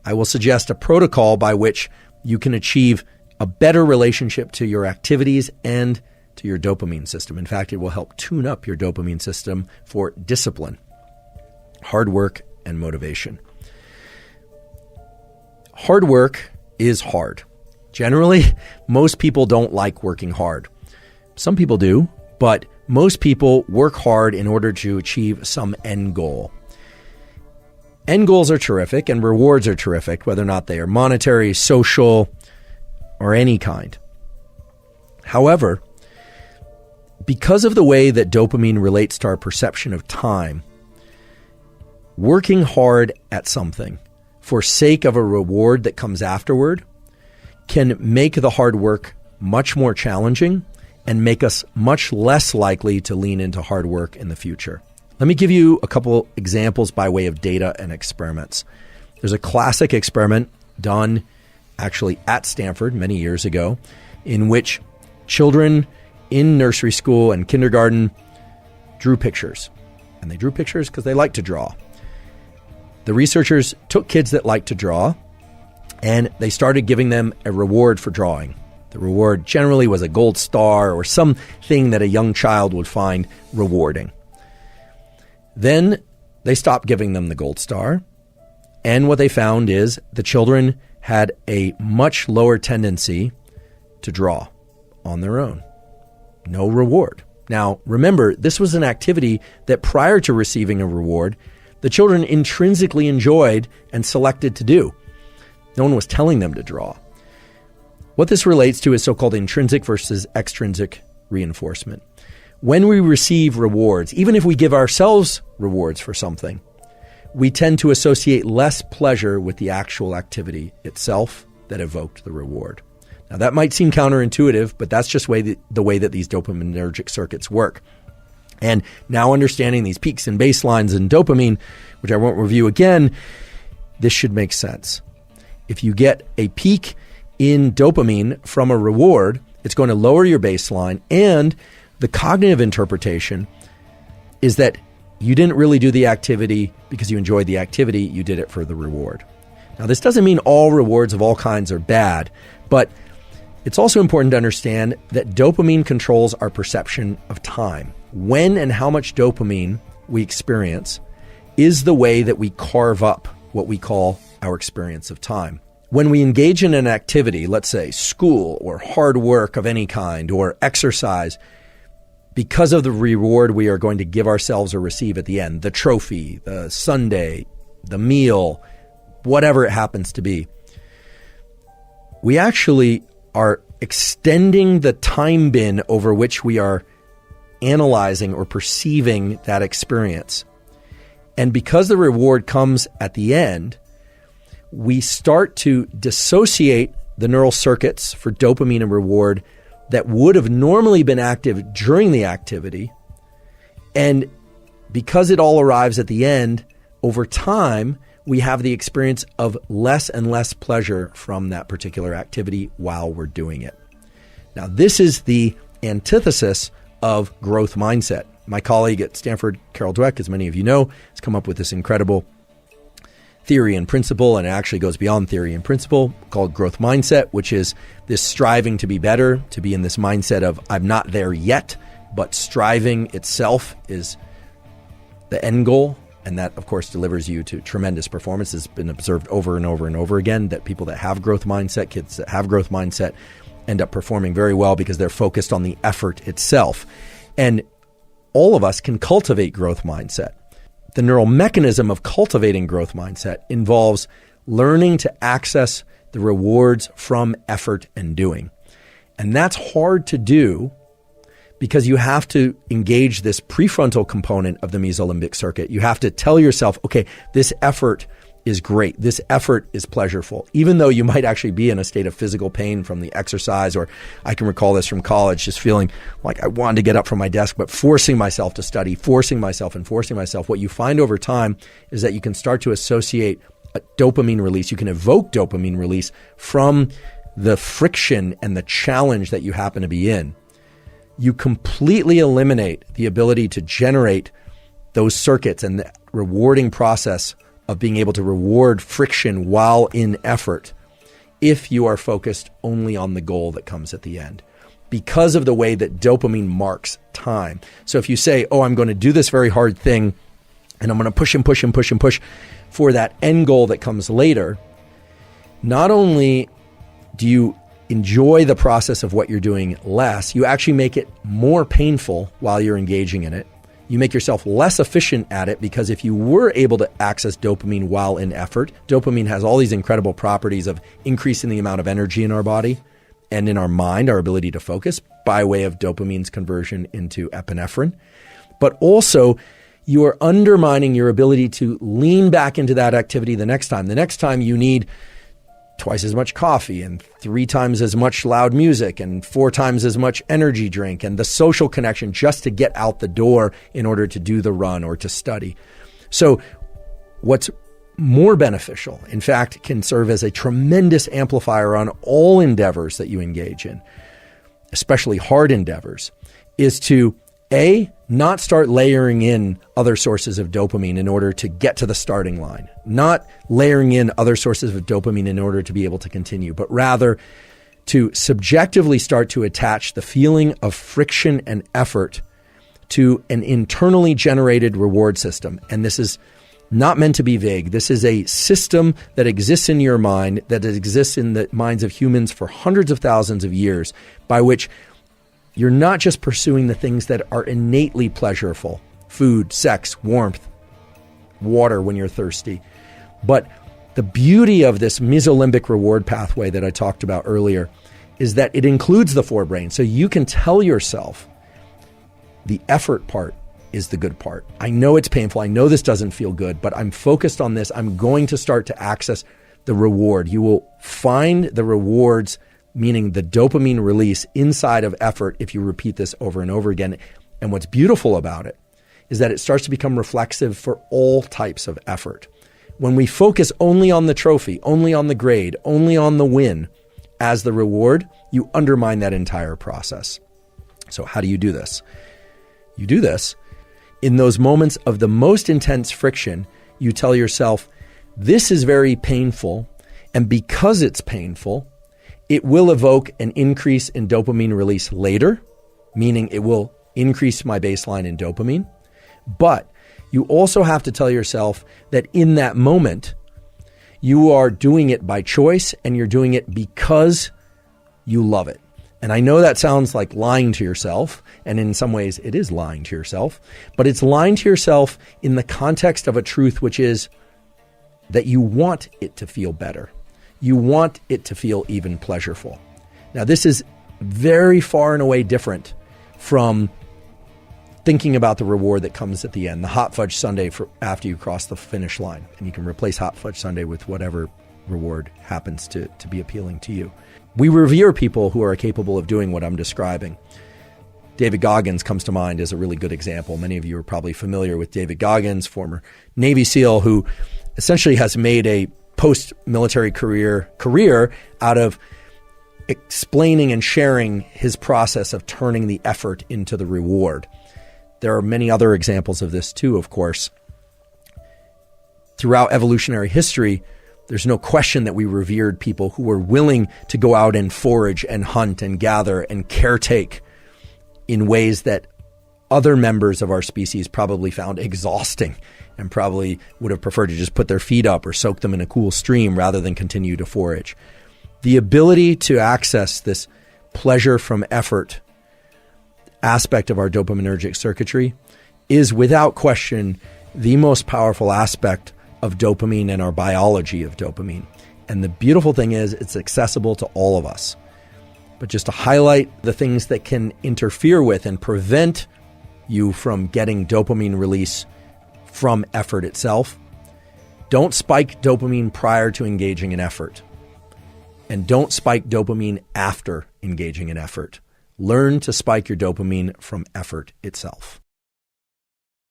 I will suggest a protocol by which you can achieve a better relationship to your activities and to your dopamine system. In fact, it will help tune up your dopamine system for discipline, hard work, and motivation. Hard work is hard. Generally, most people don't like working hard. Some people do, but most people work hard in order to achieve some end goal. End goals are terrific and rewards are terrific, whether or not they are monetary, social, or any kind. However, because of the way that dopamine relates to our perception of time, working hard at something for sake of a reward that comes afterward can make the hard work much more challenging and make us much less likely to lean into hard work in the future. Let me give you a couple examples by way of data and experiments. There's a classic experiment done actually at Stanford many years ago in which children in nursery school and kindergarten drew pictures. And they drew pictures because they like to draw. The researchers took kids that like to draw and they started giving them a reward for drawing. The reward generally was a gold star or something that a young child would find rewarding. Then they stopped giving them the gold star. And what they found is the children had a much lower tendency to draw on their own. No reward. Now, remember, this was an activity that prior to receiving a reward, the children intrinsically enjoyed and selected to do. No one was telling them to draw. What this relates to is so-called intrinsic versus extrinsic reinforcement. When we receive rewards, even if we give ourselves rewards for something, we tend to associate less pleasure with the actual activity itself that evoked the reward. Now, that might seem counterintuitive, but that's just the way that these dopaminergic circuits work. And now understanding these peaks and baselines in dopamine, which I won't review again, this should make sense. If you get a peak in dopamine from a reward, it's going to lower your baseline, and the cognitive interpretation is that you didn't really do the activity because you enjoyed the activity, you did it for the reward. Now, this doesn't mean all rewards of all kinds are bad, but it's also important to understand that dopamine controls our perception of time. When and how much dopamine we experience is the way that we carve up what we call our experience of time. When we engage in an activity, let's say school or hard work of any kind or exercise, because of the reward we are going to give ourselves or receive at the end, the trophy, the sundae, the meal, whatever it happens to be, we actually are extending the time bin over which we are analyzing or perceiving that experience. And because the reward comes at the end, we start to dissociate the neural circuits for dopamine and reward that would have normally been active during the activity. And because it all arrives at the end, over time, we have the experience of less and less pleasure from that particular activity while we're doing it. Now, this is the antithesis of growth mindset. My colleague at Stanford, Carol Dweck, as many of you know, has come up with this incredible theory and principle, and it actually goes beyond theory and principle, called growth mindset, which is this striving to be better, to be in this mindset of I'm not there yet, but striving itself is the end goal. And that, of course, delivers you to tremendous performance. It's been observed over and over and over again that people that have growth mindset, kids that have growth mindset, end up performing very well because they're focused on the effort itself. And all of us can cultivate growth mindset. The neural mechanism of cultivating growth mindset involves learning to access the rewards from effort and doing. And that's hard to do because you have to engage this prefrontal component of the mesolimbic circuit. You have to tell yourself, okay, this effort is great. This effort is pleasurable, even though you might actually be in a state of physical pain from the exercise. Or I can recall this from college, just feeling like I wanted to get up from my desk, but forcing myself to study, forcing myself. What you find over time is that you can start to associate a dopamine release. You can evoke dopamine release from the friction and the challenge that you happen to be in. You completely eliminate the ability to generate those circuits and the rewarding process of being able to reward friction while in effort if you are focused only on the goal that comes at the end, because of the way that dopamine marks time. So if you say, oh, I'm going to do this very hard thing, and I'm going to push and push and push and push for that end goal that comes later, not only do you enjoy the process of what you're doing less, you actually make it more painful while you're engaging in it. You make yourself less efficient at it, because if you were able to access dopamine while in effort, dopamine has all these incredible properties of increasing the amount of energy in our body and in our mind, our ability to focus by way of dopamine's conversion into epinephrine. But also, you are undermining your ability to lean back into that activity the next time. The next time you need twice as much coffee and 3 times as much loud music and 4 times as much energy drink and the social connection just to get out the door in order to do the run or to study. So what's more beneficial, in fact, can serve as a tremendous amplifier on all endeavors that you engage in, especially hard endeavors, is to not start layering in other sources of dopamine in order to get to the starting line, not layering in other sources of dopamine in order to be able to continue, but rather to subjectively start to attach the feeling of friction and effort to an internally generated reward system. And this is not meant to be vague. This is a system that exists in your mind, that exists in the minds of humans for hundreds of thousands of years, by which you're not just pursuing the things that are innately pleasurable, food, sex, warmth, water when you're thirsty. But the beauty of this mesolimbic reward pathway that I talked about earlier is that it includes the forebrain. So you can tell yourself the effort part is the good part. I know it's painful. I know this doesn't feel good, but I'm focused on this. I'm going to start to access the reward. You will find the rewards, meaning the dopamine release inside of effort, if you repeat this over and over again. And what's beautiful about it is that it starts to become reflexive for all types of effort. When we focus only on the trophy, only on the grade, only on the win as the reward, you undermine that entire process. So how do you do this? You do this in those moments of the most intense friction. You tell yourself, this is very painful, and because it's painful, it will evoke an increase in dopamine release later, meaning it will increase my baseline in dopamine. But you also have to tell yourself that in that moment, you are doing it by choice and you're doing it because you love it. And I know that sounds like lying to yourself, and in some ways it is lying to yourself, but it's lying to yourself in the context of a truth, which is that you want it to feel better. You want it to feel even pleasurable. Now, this is very far and away different from thinking about the reward that comes at the end, the hot fudge sundae for after you cross the finish line. And you can replace hot fudge sundae with whatever reward happens to be appealing to you. We revere people who are capable of doing what I'm describing. David Goggins comes to mind as a really good example. Many of you are probably familiar with David Goggins, former Navy SEAL, who essentially has made a post-military career out of explaining and sharing his process of turning the effort into the reward. There are many other examples of this too, of course. Throughout evolutionary history, there's no question that we revered people who were willing to go out and forage and hunt and gather and caretake in ways that other members of our species probably found exhausting and probably would have preferred to just put their feet up or soak them in a cool stream rather than continue to forage. The ability to access this pleasure from effort aspect of our dopaminergic circuitry is without question the most powerful aspect of dopamine and our biology of dopamine. And the beautiful thing is it's accessible to all of us. But just to highlight the things that can interfere with and prevent you from getting dopamine release from effort itself, don't spike dopamine prior to engaging in effort. And don't spike dopamine after engaging in effort. Learn to spike your dopamine from effort itself.